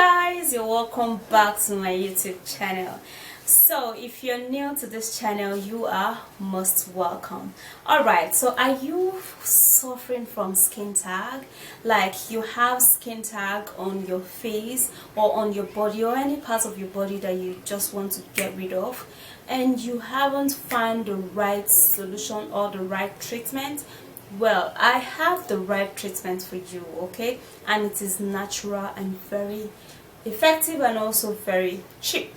Guys, you're welcome back to my YouTube channel. So if you're new to this channel, you are most welcome. Alright, so are you suffering from skin tag? Like you have skin tag on your face or on your body or any part of your body that you just want to get rid of, and you haven't found the right solution or the right treatment? Well, I have the right treatment for you, okay? And it is natural and very effective and also very cheap.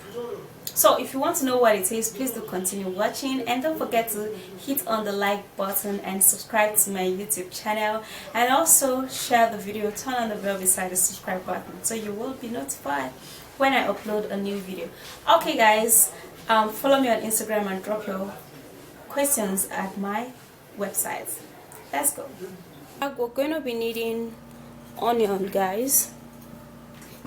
So if you want to know what it is, please do continue watching, and don't forget to hit on the like button and subscribe to my YouTube channel, and also share the video, turn on the bell beside the subscribe button so you will be notified when I upload a new video. Okay guys, follow me on Instagram and drop your questions at my website. Let's go. We're going to be needing onion, guys.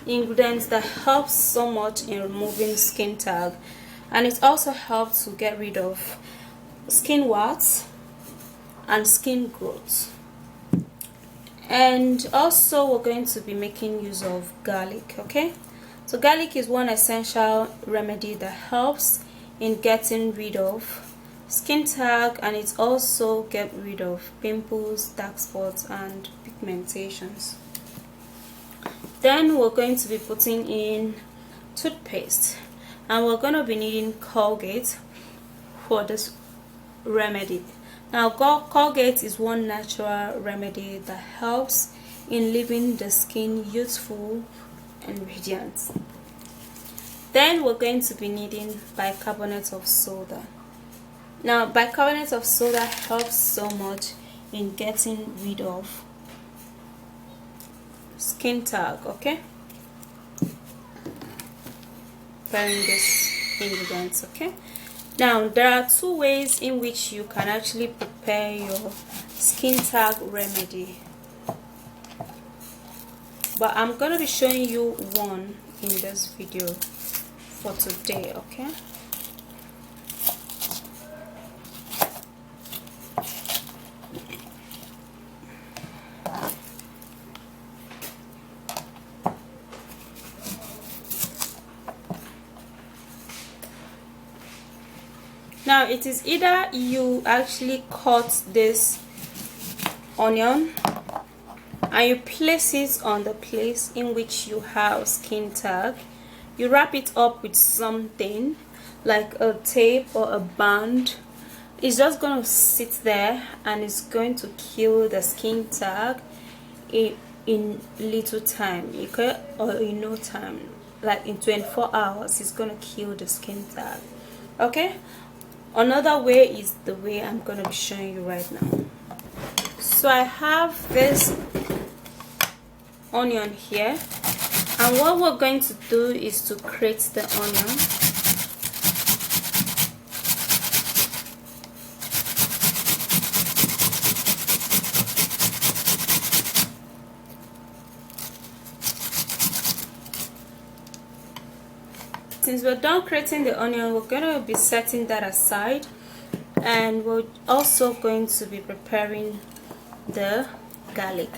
Ingredients that helps so much in removing skin tag, and it also helps to get rid of skin warts and skin growth. And also we're going to be making use of garlic. Okay, so garlic is one essential remedy that helps in getting rid of skin tag, and it also get rid of pimples, dark spots and pigmentations. Then we're going to be putting in toothpaste, and we're going to be needing Colgate for this remedy. Now Colgate is one natural remedy that helps in leaving the skin youthful and radiant. Then we're going to be needing bicarbonate of soda. Now bicarbonate of soda helps so much in getting rid of skin tag. Okay, preparing these ingredients. Okay, now there are two ways in which you can actually prepare your skin tag remedy, but I'm going to be showing you one in this video for today. Okay, now it is either you actually cut this onion and you place it on the place in which you have skin tag. You wrap it up with something like a tape or a band. It's just going to sit there and it's going to kill the skin tag in little time, okay, or in no time, like in 24 hours it's going to kill the skin tag. Okay, another way is the way I'm going to be showing you right now. So I have this onion here, and what we're going to do is to grate the onion. Since we're done grating the onion, we're going to be setting that aside, and we're also going to be preparing the garlic.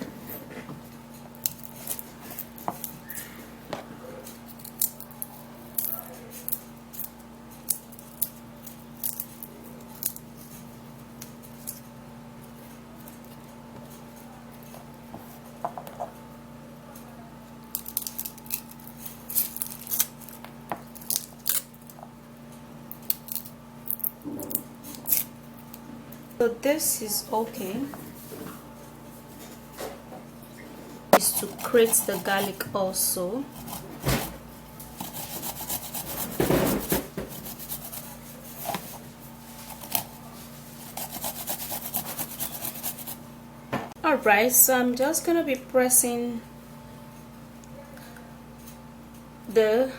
So this is okay, is to grate the garlic also. Alright, so I'm just gonna be pressing the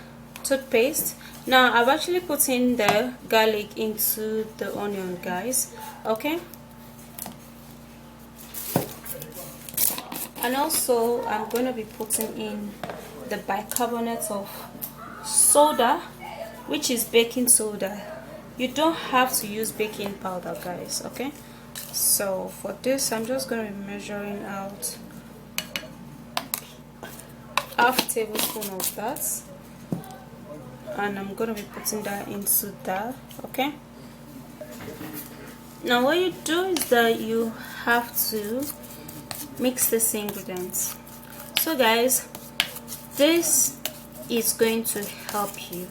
toothpaste. Now I've actually put in the garlic into the onion, guys. Okay, and also I'm going to be putting in the bicarbonate of soda, which is baking soda. You don't have to use baking powder, guys. Okay, so for this I'm just going to be measuring out half tablespoon of that, and I'm gonna be putting that into that. Okay, now what you do is that you have to mix this ingredients. So guys, this is going to help you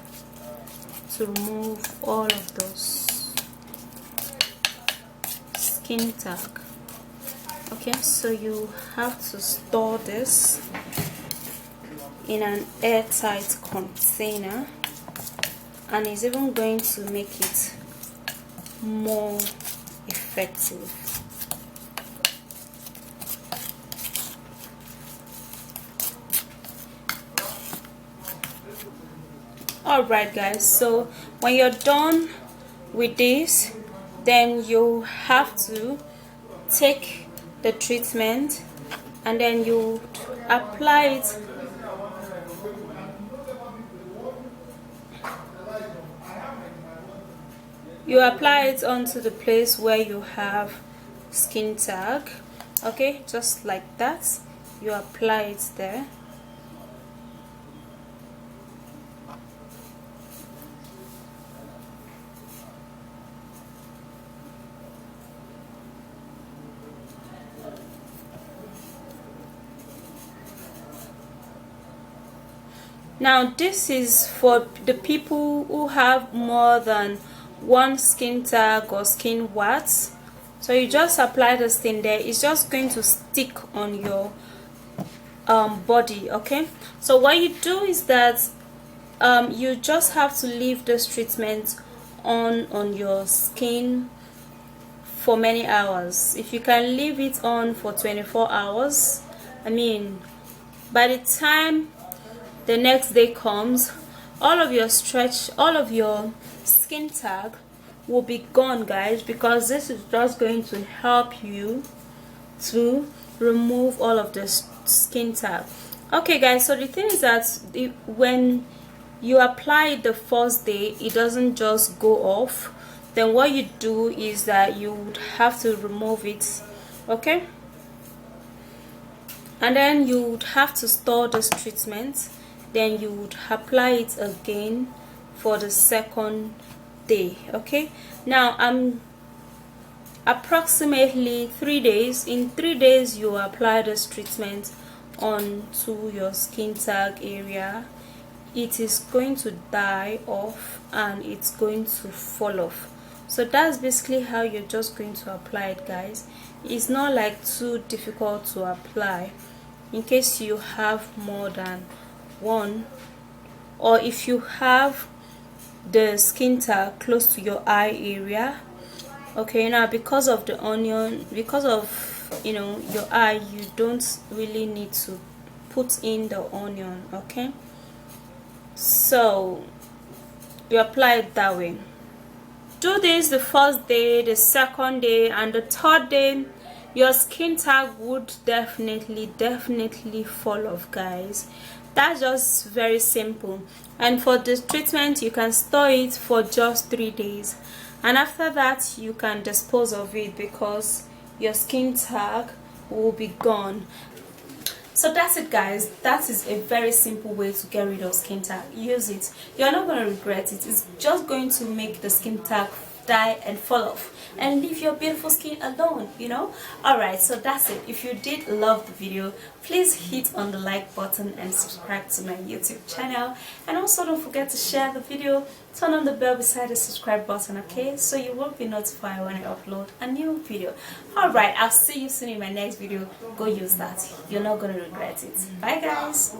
to remove all of those skin tag. Okay, so you have to store this in an airtight container, and it's even going to make it more effective. Alright guys, so when you're done with this, then you have to take the treatment and then you apply it onto the place where you have skin tag. Okay, just like that, you apply it there. Now this is for the people who have more than one skin tag or skin warts. So you just apply this thing there. It's just going to stick on your body. Okay, so what you do is that you just have to leave this treatment on your skin for many hours. If you can leave it on for 24 hours, I mean, by the time the next day comes, all of your skin tag will be gone, guys, because this is just going to help you to remove all of the skin tag. Okay guys, so the thing is that when you apply it the first day, it doesn't just go off. Then what you do is that you would have to remove it. Okay, and then you would have to store this treatment. Then you would apply it again for the second day. Okay, now approximately 3 days. In 3 days you apply this treatment onto your skin tag area. It is going to die off and it's going to fall off. So that's basically how you're just going to apply it, guys. It's not like too difficult to apply. In case you have more than one, or if you have the skin tag close to your eye area. Okay, now because of the onion, because of your eye, you don't really need to put in the onion. Okay, so you apply it that way. Do this the first day, the second day, and the third day. Your skin tag would definitely fall off, guys. That's just very simple. And for this treatment, you can store it for just 3 days, and after that you can dispose of it because your skin tag will be gone. So that's it, guys. That is a very simple way to get rid of skin tag. Use it. You're not going to regret it. It's just going to make the skin tag die and fall off and leave your beautiful skin alone, Alright, so that's it. If you did love the video, please hit on the like button and subscribe to my YouTube channel, and also don't forget to share the video. Turn on the bell beside the subscribe button, okay, so you will be notified when I upload a new video. Alright, I'll see you soon in my next video. Go use that. You're not gonna regret it. Bye guys.